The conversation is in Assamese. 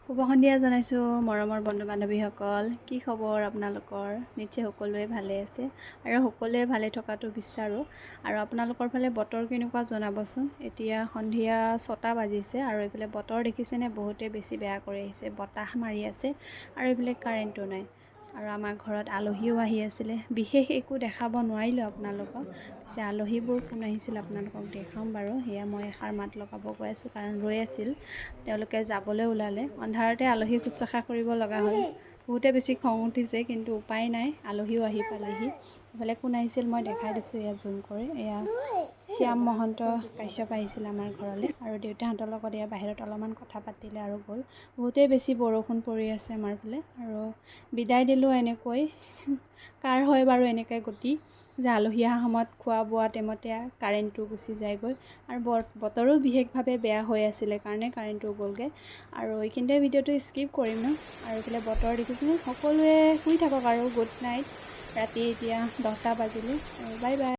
শুভ সন্ধিয়া জনাইছোঁ মৰমৰ বন্ধু বান্ধৱীসকল। কি খবৰ আপোনালোকৰ? নিশ্চয় সকলোৱে ভালে আছে আৰু সকলোৱে ভালে থকাটো বিচাৰোঁ। আৰু আপোনালোকৰ ফালে বতৰ কেনেকুৱা জনাবচোন। এতিয়া সন্ধিয়া 6টা বাজিছে আৰু এইফালে বতৰ দেখিছেনে বহুতে বেছি বেয়া কৰি আহিছে, বতাহ মাৰি আছে আৰু এইফালে কাৰেণ্টো নাই। আৰু আমাৰ ঘৰত আলহীও আহি আছিলে, বিশেষ একো দেখাব নোৱাৰিলোঁ আপোনালোকক। পিছে আলহীবোৰ কোন আহিছিল আপোনালোকক দেখাম বাৰু। সেয়া মই এষাৰ মাত লগাব গৈ আছোঁ কাৰণ ৰৈ আছিল, তেওঁলোকে যাবলৈ ওলালে। অন্ধাৰতে আলহী শুশ্ৰূষা কৰিব লগা হ'ল। বহুতে বেছি খং উঠিছে কিন্তু উপায় নাই, আলহীও আহি পালেহি। এইফালে কোন আহিছিল মই দেখাই দিছোঁ, এয়া জুম কৰি। এয়া শ্যাম মহন্ত কাশ্যপ আহিছিল আমাৰ ঘৰলৈ আৰু দেউতাহঁতৰ লগত এয়া বাহিৰত অলপমান কথা পাতিলে আৰু গ'ল। বহুতেই বেছি বৰষুণ পৰি আছে আমাৰ ফালে আৰু বিদায় দিলোঁ এনেকৈ। কাৰ হয় বাৰু এনেকৈ গতি যে আলহী অহা সময়ত খোৱা বোৱা টাইমতে কাৰেণ্টটো গুচি যায়গৈ আৰু বতৰো বিশেষভাৱে বেয়া হৈ আছিলে কাৰণে কাৰেণ্টটো গ'লগৈ। আৰু এইখিনিতে ভিডিঅ'টো স্কিপ কৰিম ন। আৰু এইফালে বতৰ দেখিছোঁ, সকলোৱে শুই থাকক আৰু গুড নাইট। ৰাতি এতিয়া 10টা বাজিলে আৰু বাই বাই।